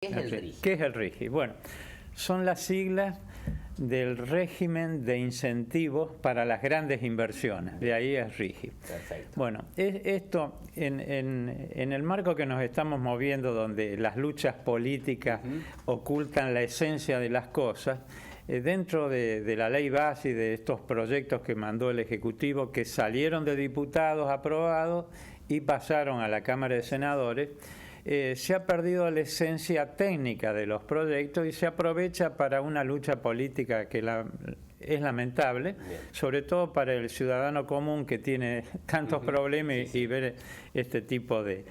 ¿Qué es el RIGI? ¿Qué es el RIGI? Bueno, son las siglas del régimen de incentivos para las grandes inversiones, de ahí es RIGI. Perfecto. Bueno, esto en el marco que nos estamos moviendo, donde las luchas políticas ocultan la esencia de las cosas, dentro de la ley base y de estos proyectos que mandó el Ejecutivo, que salieron de diputados aprobados y pasaron a la Cámara de Senadores, se ha perdido la esencia técnica de los proyectos y se aprovecha para una lucha política que es lamentable, sobre todo para el ciudadano común que tiene tantos problemas y ver este tipo de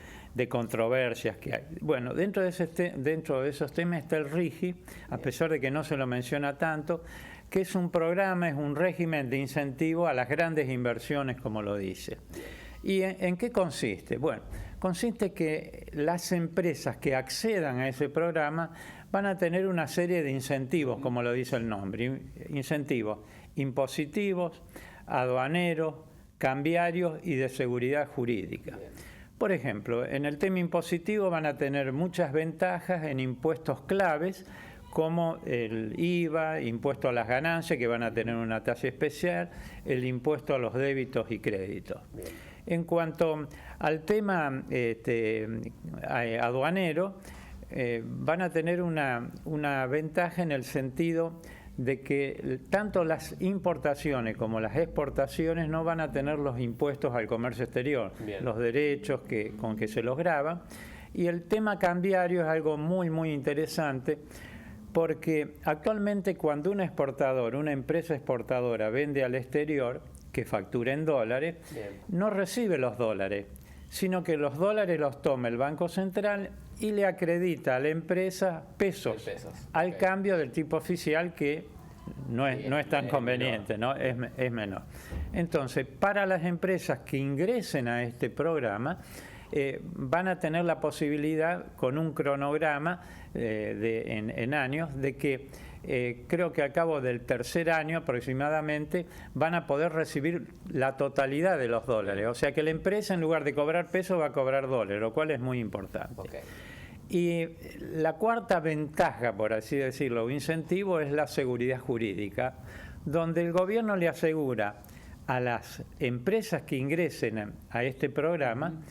controversias que hay. Bueno, dentro de esos temas está el RIGI, a pesar de que no se lo menciona tanto, que es un programa, es un régimen de incentivo a las grandes inversiones, como lo dice. ¿Y en qué consiste? Bueno, consiste que las empresas que accedan a ese programa van a tener una serie de incentivos, como lo dice el nombre, incentivos impositivos, aduaneros, cambiarios y de seguridad jurídica. Por ejemplo, en el tema impositivo van a tener muchas ventajas en impuestos claves, como el IVA, impuesto a las ganancias, que van a tener una tasa especial, el impuesto a los débitos y créditos. En cuanto al tema aduanero, van a tener una ventaja en el sentido de que tanto las importaciones como las exportaciones no van a tener los impuestos al comercio exterior, los derechos con que se los grava. Y el tema cambiario es algo muy, muy interesante, porque actualmente cuando un exportador, una empresa exportadora vende al exterior, que factura en dólares, no recibe los dólares, sino que los dólares los toma el Banco Central y le acredita a la empresa pesos. Al cambio del tipo oficial, que no es tan conveniente, ¿no? Es menor. Entonces, para las empresas que ingresen a este programa, van a tener la posibilidad, con un cronograma en años, de que creo que a cabo del tercer año aproximadamente van a poder recibir la totalidad de los dólares. O sea que la empresa, en lugar de cobrar pesos, va a cobrar dólares, lo cual es muy importante. Y la cuarta ventaja, por así decirlo, o incentivo, es la seguridad jurídica, donde el gobierno le asegura a las empresas que ingresen a este programa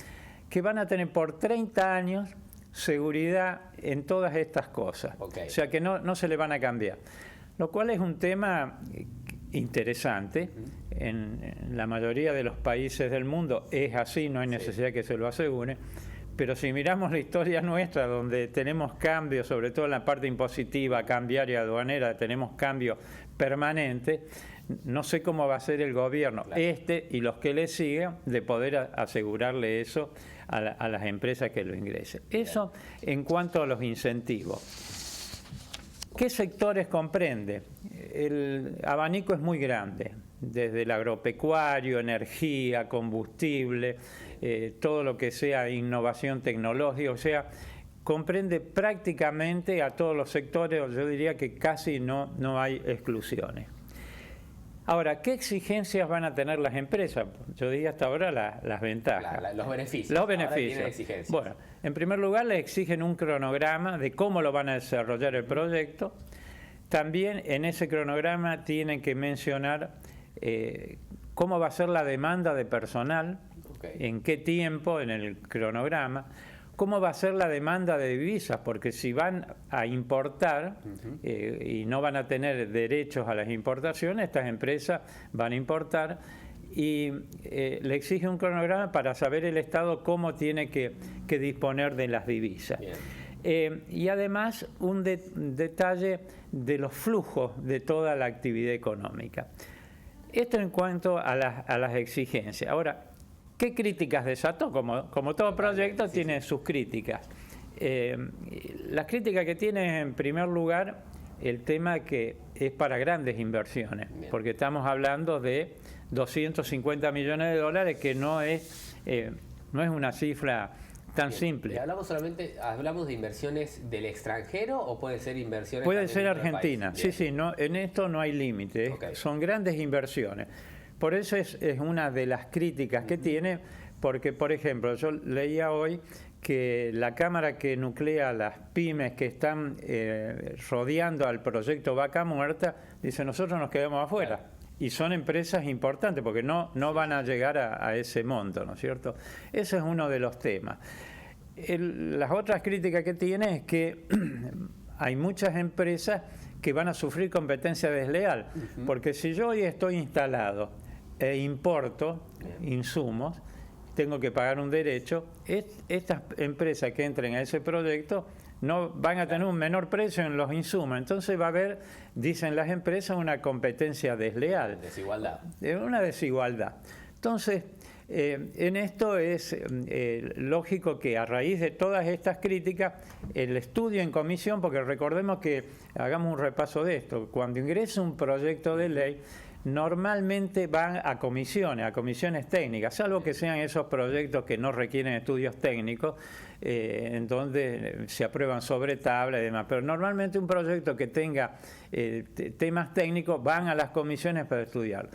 que van a tener por 30 años seguridad en todas estas cosas. O sea que no se le van a cambiar. Lo cual es un tema interesante. En la mayoría de los países del mundo es así, no hay necesidad que se lo asegure. Pero si miramos la historia nuestra, donde tenemos cambios, sobre todo en la parte impositiva, cambiaria, aduanera, tenemos cambios permanentes, no sé cómo va a ser el gobierno, y los que le siguen, de poder asegurarle eso a las empresas que lo ingresen. Eso en cuanto a los incentivos. ¿Qué sectores comprende? El abanico es muy grande, desde el agropecuario, energía, combustible, todo lo que sea innovación tecnológica, o sea, comprende prácticamente a todos los sectores. Yo diría que casi no hay exclusiones. Ahora, ¿qué exigencias van a tener las empresas? Yo diría hasta ahora las ventajas. Los beneficios. Los beneficios. Bueno, en primer lugar, les exigen un cronograma de cómo lo van a desarrollar el proyecto. También en ese cronograma tienen que mencionar cómo va a ser la demanda de personal, en qué tiempo en el cronograma, cómo va a ser la demanda de divisas, porque si van a importar y no van a tener derechos a las importaciones, estas empresas van a importar, y le exige un cronograma para saber el Estado cómo tiene que disponer de las divisas. Y además un detalle de los flujos de toda la actividad económica. Esto en cuanto a las exigencias. Ahora, ¿qué críticas desató? Como todo proyecto tiene sus críticas. Las críticas que tiene es, en primer lugar, el tema que es para grandes inversiones, porque estamos hablando de 250 millones de dólares, que no es una cifra tan simple. ¿Hablamos de inversiones del extranjero o puede ser inversiones? Puede ser Argentina, sí, no, en esto no hay límite, son grandes inversiones. Por eso es una de las críticas que tiene, porque, por ejemplo, yo leía hoy que la Cámara que nuclea las pymes que están rodeando al proyecto Vaca Muerta, dice nosotros nos quedamos afuera. Claro. Y son empresas importantes porque no van a llegar a ese monto, ¿no es cierto? Ese es uno de los temas. Las otras críticas que tiene es que hay muchas empresas que van a sufrir competencia desleal, porque si yo hoy estoy instalado e importo insumos, tengo que pagar un derecho, estas empresas que entren a ese proyecto no van a tener un menor precio en los insumos, entonces va a haber, dicen las empresas, una competencia desleal. Desigualdad. Una desigualdad. Entonces, en esto es lógico que a raíz de todas estas críticas, el estudio en comisión, porque recordemos que, hagamos un repaso de esto, cuando ingresa un proyecto de ley, normalmente van a comisiones técnicas, salvo que sean esos proyectos que no requieren estudios técnicos, en donde se aprueban sobre tabla y demás. Pero normalmente un proyecto que tenga temas técnicos van a las comisiones para estudiar.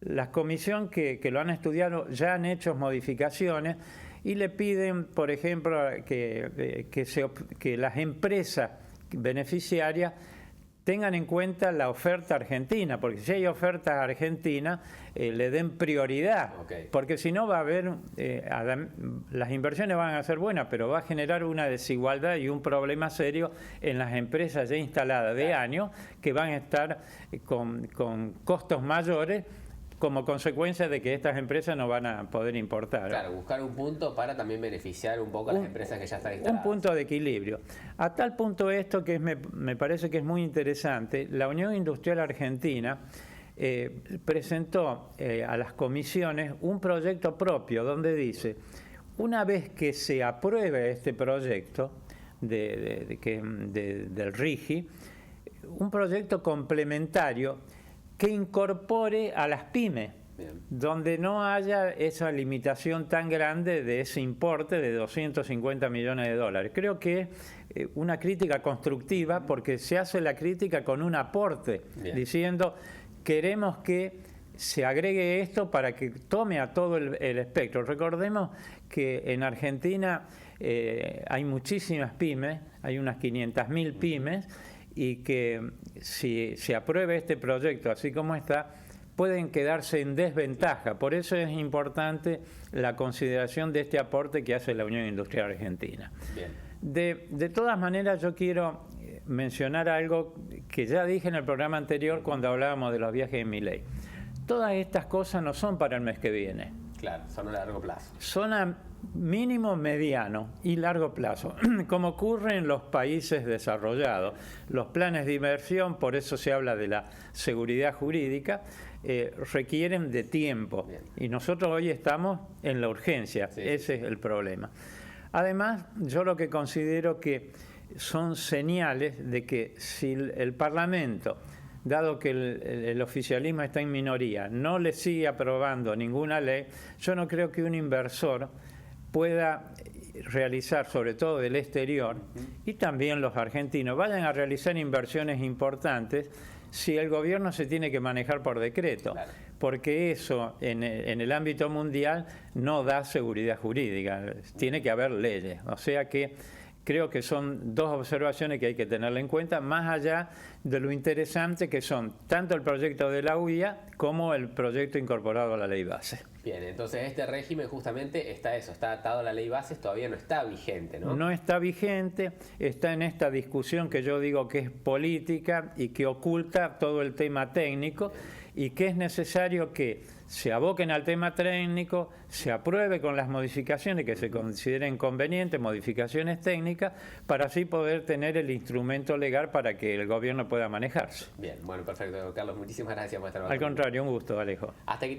Las comisiones que lo han estudiado ya han hecho modificaciones y le piden, por ejemplo, que las empresas beneficiarias tengan en cuenta la oferta argentina, porque si hay ofertas argentinas, le den prioridad, porque si no va a haber, las inversiones van a ser buenas, pero va a generar una desigualdad y un problema serio en las empresas ya instaladas de años, que van a estar con costos mayores, como consecuencia de que estas empresas no van a poder importar. Claro, buscar un punto para también beneficiar un poco a las empresas que ya están instaladas. Un punto de equilibrio. A tal punto esto que me parece que es muy interesante, la Unión Industrial Argentina presentó a las comisiones un proyecto propio donde dice, una vez que se apruebe este proyecto del RIGI, un proyecto complementario que incorpore a las pymes, donde no haya esa limitación tan grande de ese importe de 250 millones de dólares. Creo que es una crítica constructiva porque se hace la crítica con un aporte, diciendo queremos que se agregue esto para que tome a todo el espectro. Recordemos que en Argentina hay muchísimas pymes, hay unas 500.000 pymes, y que si se apruebe este proyecto así como está, pueden quedarse en desventaja. Por eso es importante la consideración de este aporte que hace la Unión Industrial Argentina. De todas maneras, yo quiero mencionar algo que ya dije en el programa anterior cuando hablábamos de los viajes de Milei. Todas estas cosas no son para el mes que viene. Claro, son a largo plazo. Son a mínimo, mediano y largo plazo, como ocurre en los países desarrollados. Los planes de inversión, por eso se habla de la seguridad jurídica, requieren de tiempo. Y nosotros hoy estamos en la urgencia, ese es el problema. Además, yo lo que considero que son señales de que si el Parlamento, dado que el oficialismo está en minoría, no le sigue aprobando ninguna ley, yo no creo que un inversor pueda realizar, sobre todo del exterior, y también los argentinos, vayan a realizar inversiones importantes si el gobierno se tiene que manejar por decreto, porque eso en el ámbito mundial no da seguridad jurídica, tiene que haber leyes, o sea que creo que son dos observaciones que hay que tenerla en cuenta, más allá de lo interesante que son tanto el proyecto de la UIA como el proyecto incorporado a la ley base. Bien, entonces este régimen justamente está atado a la ley base, todavía no está vigente, ¿no? No está vigente, está en esta discusión que yo digo que es política y que oculta todo el tema técnico y que es necesario que se aboquen al tema técnico, se apruebe con las modificaciones que se consideren convenientes, modificaciones técnicas, para así poder tener el instrumento legal para que el gobierno pueda manejarse. Bien, bueno, perfecto, Carlos, muchísimas gracias por estar. Al contrario, un gusto, Alejo. Hasta aquí